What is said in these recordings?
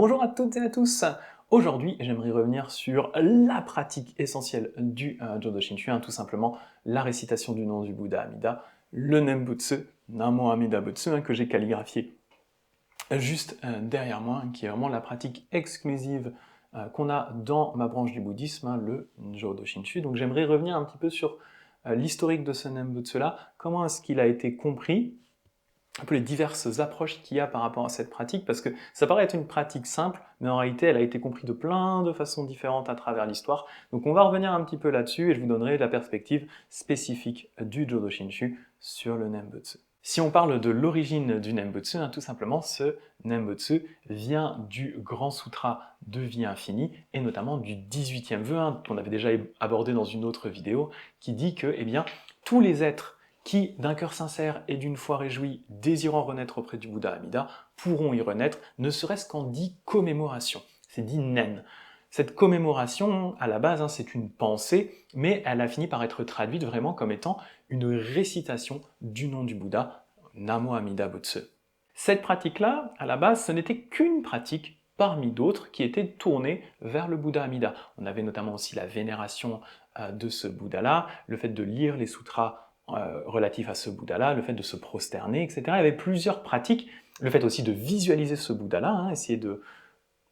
Bonjour à toutes et à tous. Aujourd'hui, j'aimerais revenir sur la pratique essentielle du Jodo Shinshu, tout simplement la récitation du nom du Bouddha Amida, le Nembutsu, Namo Amida Butsu, que j'ai calligraphié juste derrière moi, qui est vraiment la pratique exclusive qu'on a dans ma branche du bouddhisme, le Jodo Shinshu. Donc j'aimerais revenir un petit peu sur l'historique de ce Nembutsu-là, comment est-ce qu'il a été compris, un peu les diverses approches qu'il y a par rapport à cette pratique, parce que ça paraît être une pratique simple, mais en réalité elle a été comprise de plein de façons différentes à travers l'histoire. Donc on va revenir un petit peu là-dessus et je vous donnerai la perspective spécifique du Jodo Shinshu sur le Nembutsu. Si on parle de l'origine du Nembutsu, tout simplement ce Nembutsu vient du Grand Sutra de vie infinie, et notamment du 18e vœu, qu'on avait déjà abordé dans une autre vidéo, qui dit que tous les êtres qui, d'un cœur sincère et d'une foi réjouie, désirant renaître auprès du Bouddha Amida, pourront y renaître, ne serait-ce qu'en 10 commémorations. C'est dit nen. Cette commémoration, à la base, c'est une pensée, mais elle a fini par être traduite vraiment comme étant une récitation du nom du Bouddha, Namo Amida Butsu. Cette pratique-là, à la base, ce n'était qu'une pratique parmi d'autres qui étaient tournées vers le Bouddha Amida. On avait notamment aussi la vénération de ce Bouddha-là, le fait de lire les sutras relatif à ce Bouddha-là, le fait de se prosterner, etc. Il y avait plusieurs pratiques, le fait aussi de visualiser ce Bouddha-là, essayer de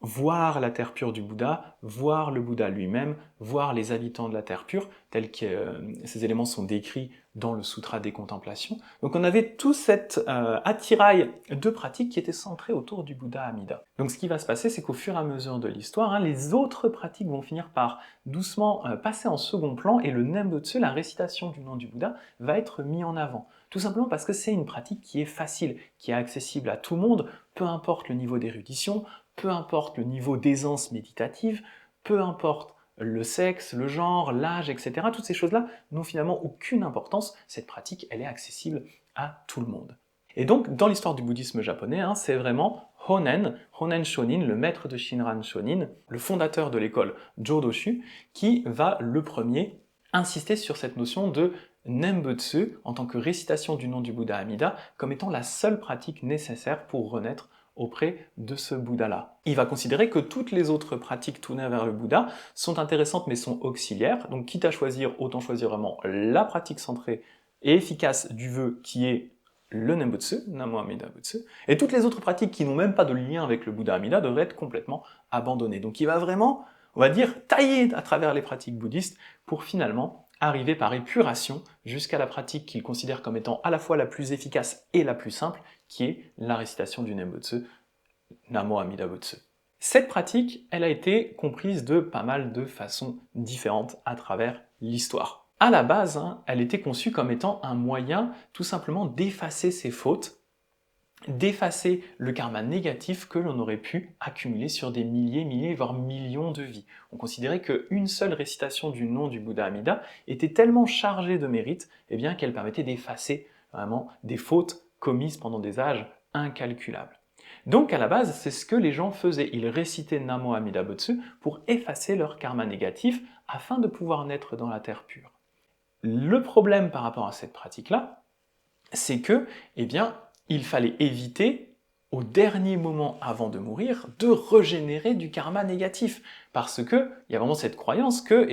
voir la terre pure du Bouddha, voir le Bouddha lui-même, voir les habitants de la terre pure, tels que ces éléments sont décrits dans le Sutra des Contemplations. Donc on avait tout cet attirail de pratiques qui était centré autour du Bouddha Amida. Donc ce qui va se passer, c'est qu'au fur et à mesure de l'histoire, les autres pratiques vont finir par doucement passer en second plan, et le Nembutsu, la récitation du nom du Bouddha, va être mis en avant. Tout simplement parce que c'est une pratique qui est facile, qui est accessible à tout le monde, peu importe le niveau d'érudition, peu importe le niveau d'aisance méditative, peu importe le sexe, le genre, l'âge, etc. Toutes ces choses-là n'ont finalement aucune importance. Cette pratique, elle est accessible à tout le monde. Et donc, dans l'histoire du bouddhisme japonais, c'est vraiment Honen Shonin, le maître de Shinran Shonin, le fondateur de l'école Jōdoshu, qui va le premier insister sur cette notion de Nembutsu, en tant que récitation du nom du Bouddha Amida, comme étant la seule pratique nécessaire pour renaître auprès de ce Bouddha-là. Il va considérer que toutes les autres pratiques tournées vers le Bouddha sont intéressantes mais sont auxiliaires, donc quitte à choisir, autant choisir vraiment la pratique centrée et efficace du vœu qui est le Nembutsu, Namo Amida Butsu, et toutes les autres pratiques qui n'ont même pas de lien avec le Bouddha Amida devraient être complètement abandonnées. Donc il va vraiment, on va dire, tailler à travers les pratiques bouddhistes pour finalement arriver par épuration jusqu'à la pratique qu'il considère comme étant à la fois la plus efficace et la plus simple, qui est la récitation du Nembutsu, Namo Amida Butsu. Cette pratique, elle a été comprise de pas mal de façons différentes à travers l'histoire. À la base, elle était conçue comme étant un moyen tout simplement d'effacer ses fautes, d'effacer le karma négatif que l'on aurait pu accumuler sur des milliers, voire millions de vies. On considérait qu'une seule récitation du nom du Bouddha Amida était tellement chargée de mérite qu'elle permettait d'effacer vraiment des fautes commises pendant des âges incalculables. Donc à la base, c'est ce que les gens faisaient. Ils récitaient Namo Amida Butsu pour effacer leur karma négatif afin de pouvoir naître dans la terre pure. Le problème par rapport à cette pratique-là, c'est que, il fallait éviter, au dernier moment avant de mourir, de régénérer du karma négatif. Parce que, il y a vraiment cette croyance que,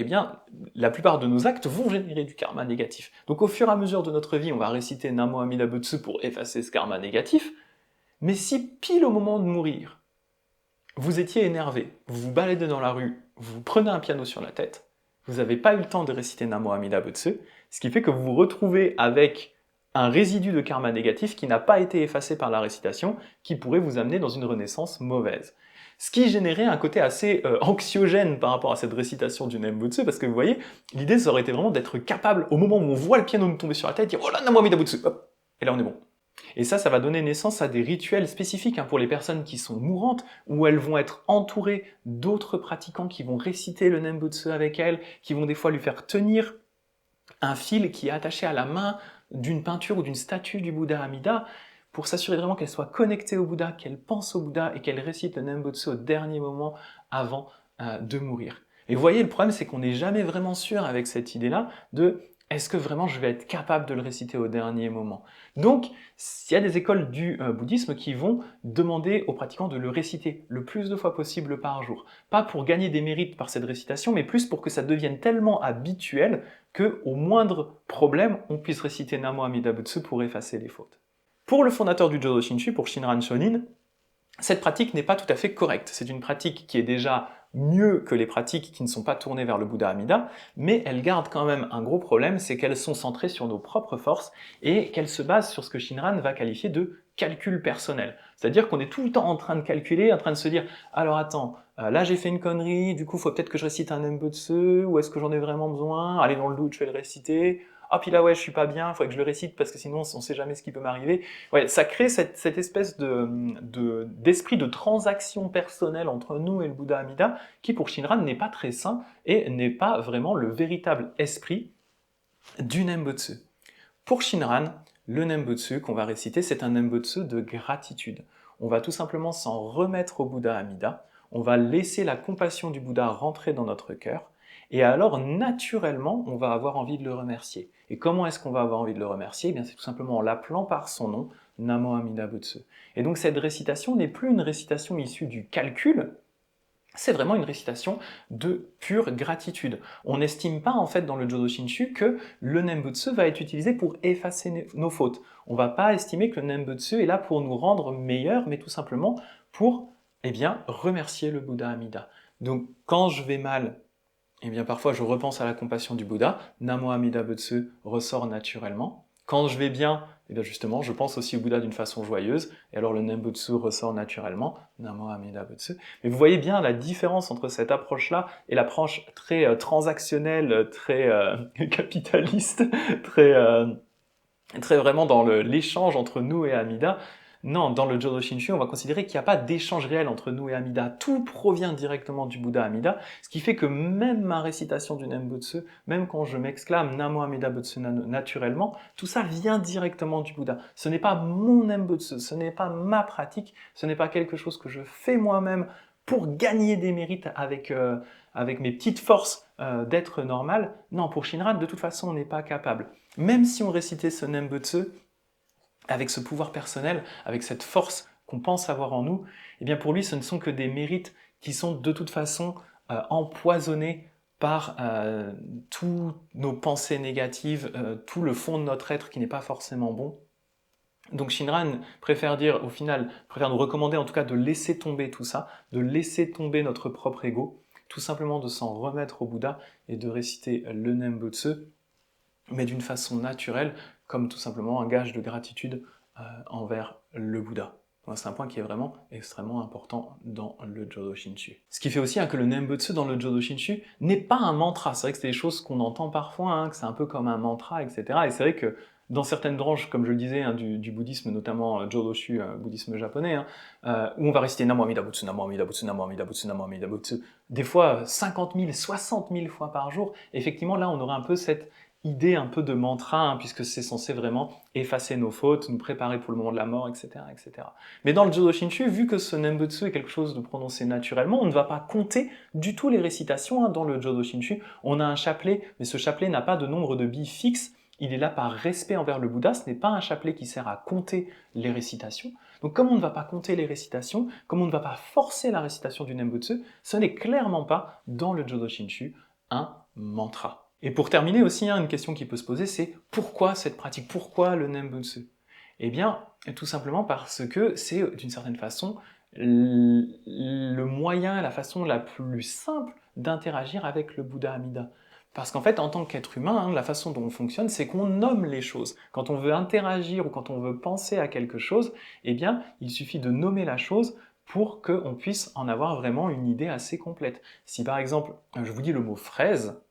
la plupart de nos actes vont générer du karma négatif. Donc au fur et à mesure de notre vie, on va réciter Namo Amida Butsu pour effacer ce karma négatif, mais si pile au moment de mourir, vous étiez énervé, vous vous baladez dans la rue, vous prenez un piano sur la tête, vous n'avez pas eu le temps de réciter Namo Amida Butsu, ce qui fait que vous vous retrouvez avec un résidu de karma négatif qui n'a pas été effacé par la récitation, qui pourrait vous amener dans une renaissance mauvaise. Ce qui générait un côté assez anxiogène par rapport à cette récitation du Nembutsu, parce que vous voyez, l'idée ça aurait été vraiment d'être capable, au moment où on voit le piano nous tomber sur la tête, dire « Oh là, Namo Amida Butsu !» hop, et là on est bon. Et ça va donner naissance à des rituels spécifiques pour les personnes qui sont mourantes, où elles vont être entourées d'autres pratiquants qui vont réciter le Nembutsu avec elles, qui vont des fois lui faire tenir un fil qui est attaché à la main d'une peinture ou d'une statue du Bouddha Amida, pour s'assurer vraiment qu'elle soit connectée au Bouddha, qu'elle pense au Bouddha et qu'elle récite le Nembutsu au dernier moment avant de mourir. Et vous voyez, le problème c'est qu'on n'est jamais vraiment sûr avec cette idée-là de Est-ce que vraiment je vais être capable de le réciter au dernier moment? Donc, il y a des écoles du bouddhisme qui vont demander aux pratiquants de le réciter le plus de fois possible par jour. Pas pour gagner des mérites par cette récitation, mais plus pour que ça devienne tellement habituel qu'au moindre problème, on puisse réciter Namo Amida Butsu pour effacer les fautes. Pour le fondateur du Jodo Shinshu, pour Shinran Shonin, cette pratique n'est pas tout à fait correcte. C'est une pratique qui est déjà mieux que les pratiques qui ne sont pas tournées vers le Bouddha Amida, mais elle garde quand même un gros problème, c'est qu'elles sont centrées sur nos propres forces et qu'elles se basent sur ce que Shinran va qualifier de calcul personnel. C'est-à-dire qu'on est tout le temps en train de calculer, en train de se dire « Alors attends, là j'ai fait une connerie, du coup il faut peut-être que je récite un Nembutsu, ou est-ce que j'en ai vraiment besoin? Allez, dans le doute, je vais le réciter. Ah puis là ouais, je suis pas bien, il faudrait que je le récite parce que sinon on sait jamais ce qui peut m'arriver. » Ouais, ça crée cette espèce d'esprit de transaction personnelle entre nous et le Bouddha Amida qui pour Shinran n'est pas très sain et n'est pas vraiment le véritable esprit du Nembutsu. Pour Shinran, le Nembutsu qu'on va réciter, c'est un Nembutsu de gratitude. On va tout simplement s'en remettre au Bouddha Amida, on va laisser la compassion du Bouddha rentrer dans notre cœur, et alors naturellement, on va avoir envie de le remercier. Et comment est-ce qu'on va avoir envie de le remercier? Eh bien, c'est tout simplement en l'appelant par son nom, Namo Amida Butsu. Et donc cette récitation n'est plus une récitation issue du calcul, c'est vraiment une récitation de pure gratitude. On n'estime pas en fait dans le Jodo Shinshu que le Nembutsu va être utilisé pour effacer nos fautes. On ne va pas estimer que le Nembutsu est là pour nous rendre meilleurs, mais tout simplement pour remercier le Bouddha Amida. Donc quand je vais mal, parfois je repense à la compassion du Bouddha, Namo Amida Butsu ressort naturellement. Quand je vais bien, justement, je pense aussi au Bouddha d'une façon joyeuse, et alors le Nembutsu ressort naturellement, Namo Amida Butsu. Mais vous voyez bien la différence entre cette approche-là et l'approche très transactionnelle, très capitaliste, très vraiment dans l'échange entre nous et Amida. Non, dans le Jodo Shinshu, on va considérer qu'il n'y a pas d'échange réel entre nous et Amida. Tout provient directement du Bouddha Amida, ce qui fait que même ma récitation du Nembutsu, même quand je m'exclame Namo Amida Butsu naturellement, tout ça vient directement du Bouddha. Ce n'est pas mon Nembutsu, ce n'est pas ma pratique, ce n'est pas quelque chose que je fais moi-même pour gagner des mérites avec mes petites forces d'être normal. Non, pour Shinran, de toute façon, on n'est pas capable. Même si on récitait ce Nembutsu, avec ce pouvoir personnel, avec cette force qu'on pense avoir en nous, eh bien pour lui, ce ne sont que des mérites qui sont de toute façon empoisonnés par toutes nos pensées négatives, tout le fond de notre être qui n'est pas forcément bon. Donc Shinran préfère nous recommander en tout cas de laisser tomber tout ça, de laisser tomber notre propre ego, tout simplement de s'en remettre au Bouddha et de réciter le Nembutsu, mais d'une façon naturelle, comme tout simplement un gage de gratitude envers le Bouddha. C'est un point qui est vraiment extrêmement important dans le Jodo Shinshu. Ce qui fait aussi que le Nembutsu dans le Jodo Shinshu n'est pas un mantra. C'est vrai que c'est des choses qu'on entend parfois, que c'est un peu comme un mantra, etc. Et c'est vrai que dans certaines branches, comme je le disais, du bouddhisme, notamment Jodoshu, bouddhisme japonais, où on va réciter Namo Amida Butsu, Namo Amida Butsu, Namo Amida Butsu, Namo Amida Butsu, des fois 50 000, 60 000 fois par jour, effectivement là on aurait un peu cette idée un peu de mantra, puisque c'est censé vraiment effacer nos fautes, nous préparer pour le moment de la mort, etc. etc. Mais dans le Jodo Shinshu, vu que ce Nembutsu est quelque chose de prononcé naturellement, on ne va pas compter du tout les récitations dans le Jodo Shinshu. On a un chapelet, mais ce chapelet n'a pas de nombre de billes fixe, il est là par respect envers le Bouddha, ce n'est pas un chapelet qui sert à compter les récitations. Donc comme on ne va pas compter les récitations, comme on ne va pas forcer la récitation du Nembutsu, ce n'est clairement pas, dans le Jodo Shinshu, un mantra. Et pour terminer aussi, une question qui peut se poser, c'est pourquoi cette pratique? Pourquoi le Nembutsu? Eh bien, tout simplement parce que c'est, d'une certaine façon, le moyen, la façon la plus simple d'interagir avec le Bouddha Amida. Parce qu'en fait, en tant qu'être humain, la façon dont on fonctionne, c'est qu'on nomme les choses. Quand on veut interagir ou quand on veut penser à quelque chose, eh bien, il suffit de nommer la chose pour qu'on puisse en avoir vraiment une idée assez complète. Si par exemple, je vous dis le mot fraise,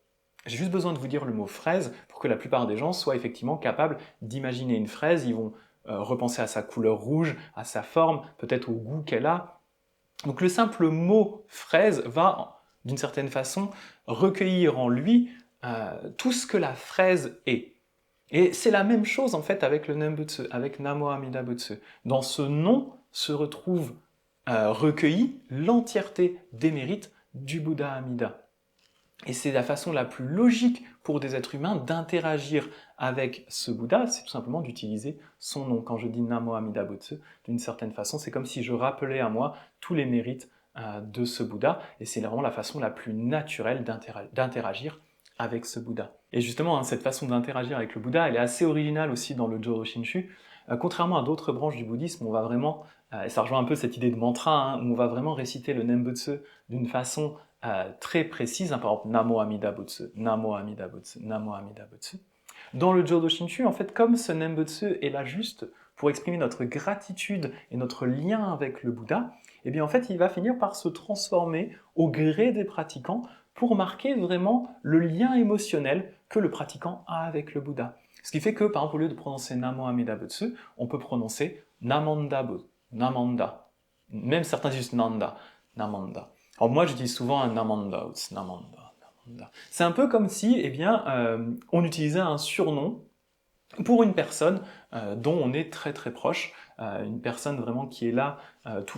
j'ai juste besoin de vous dire le mot fraise pour que la plupart des gens soient effectivement capables d'imaginer une fraise. Ils vont repenser à sa couleur rouge, à sa forme, peut-être au goût qu'elle a. Donc le simple mot fraise va, d'une certaine façon, recueillir en lui tout ce que la fraise est. Et c'est la même chose en fait avec le Nembutsu, avec Namo Amida Butsu. Dans ce nom se retrouve recueilli l'entièreté des mérites du Bouddha Amida. Et c'est la façon la plus logique pour des êtres humains d'interagir avec ce Bouddha, c'est tout simplement d'utiliser son nom. Quand je dis Namo Amida Butsu, d'une certaine façon, c'est comme si je rappelais à moi tous les mérites de ce Bouddha, et c'est vraiment la façon la plus naturelle d'interagir avec ce Bouddha. Et justement, cette façon d'interagir avec le Bouddha, elle est assez originale aussi dans le Jodo Shinshu. Contrairement à d'autres branches du bouddhisme, on va vraiment, et ça rejoint un peu cette idée de mantra, où on va vraiment réciter le Nembutsu d'une façon très précise, par exemple Namo Amida Butsu, Namo Amida Butsu, Namo Amida Butsu. Dans le Jodo Shinshu, en fait, comme ce Nembutsu est là juste pour exprimer notre gratitude et notre lien avec le Bouddha, eh bien en fait, il va finir par se transformer au gré des pratiquants pour marquer vraiment le lien émotionnel que le pratiquant a avec le Bouddha. Ce qui fait que, par exemple, au lieu de prononcer Namo Amida Butsu, on peut prononcer Namanda Butsu, Namanda. Même certains disent Nanda, Namanda. Alors moi, j'utilise souvent un Namanda, Namanda, Namanda. C'est un peu comme si, eh bien, on utilisait un surnom pour une personne dont on est très très proche, une personne vraiment qui est là,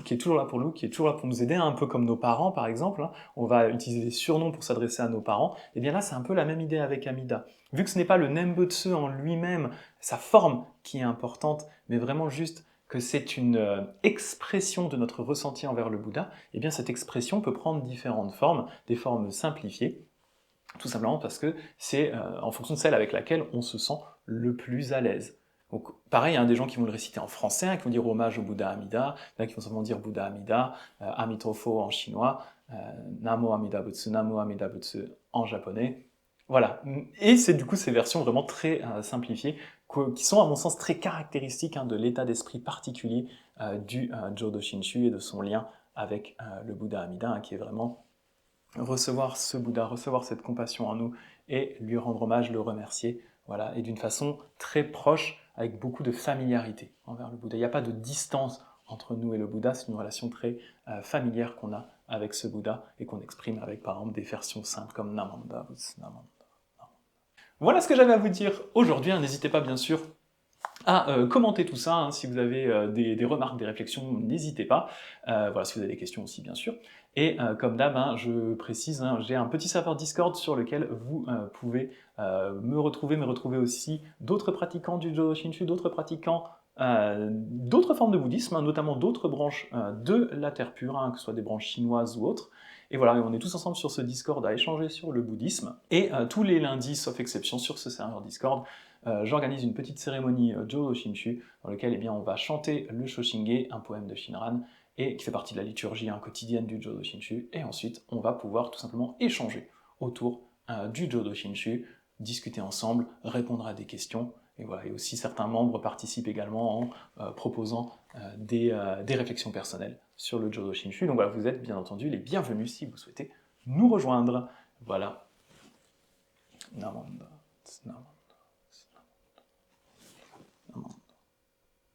qui est toujours là pour nous, qui est toujours là pour nous aider, un peu comme nos parents par exemple, on va utiliser des surnoms pour s'adresser à nos parents, et bien là c'est un peu la même idée avec Amida. Vu que ce n'est pas le Nembutsu en lui-même, sa forme qui est importante, mais vraiment juste que c'est une expression de notre ressenti envers le Bouddha, et bien cette expression peut prendre différentes formes, des formes simplifiées, tout simplement parce que c'est en fonction de celle avec laquelle on se sent le plus à l'aise. Donc pareil, il y a des gens qui vont le réciter en français, qui vont dire hommage au Bouddha Amida, il y en a qui vont simplement dire Bouddha Amida, Amitofo en chinois, Namo Amida Butsu, Namo Amida Butsu en japonais. Voilà. Et c'est du coup ces versions vraiment très simplifiées, qui sont à mon sens très caractéristiques de l'état d'esprit particulier du Jodo Shinshu et de son lien avec le Bouddha Amida, qui est vraiment recevoir ce Bouddha, recevoir cette compassion en nous et lui rendre hommage, le remercier, voilà, et d'une façon très proche, avec beaucoup de familiarité envers le Bouddha. Il n'y a pas de distance entre nous et le Bouddha, c'est une relation très familière qu'on a avec ce Bouddha et qu'on exprime avec par exemple des versions simples comme Namanda, Namanda. Voilà ce que j'avais à vous dire aujourd'hui, n'hésitez pas bien sûr à commenter tout ça, si vous avez des remarques, des réflexions, n'hésitez pas. Voilà, si vous avez des questions aussi, bien sûr. Et comme d'hab, je précise, j'ai un petit serveur Discord sur lequel vous pouvez me retrouver aussi d'autres pratiquants du Jodo Shinshu, d'autres pratiquants d'autres formes de bouddhisme, notamment d'autres branches de la Terre pure, que ce soit des branches chinoises ou autres. Et voilà, on est tous ensemble sur ce Discord à échanger sur le bouddhisme. Et tous les lundis, sauf exception, sur ce serveur Discord, j'organise une petite cérémonie Jodo Shinshu dans laquelle eh bien, on va chanter le Shoshinge, un poème de Shinran, et qui fait partie de la liturgie quotidienne du Jodo Shinshu, et ensuite on va pouvoir tout simplement échanger autour du Jodo Shinshu, discuter ensemble, répondre à des questions, et voilà. Et aussi certains membres participent également en proposant des réflexions personnelles sur le Jodo Shinshu, donc voilà, vous êtes bien entendu les bienvenus si vous souhaitez nous rejoindre. Voilà. Namanda.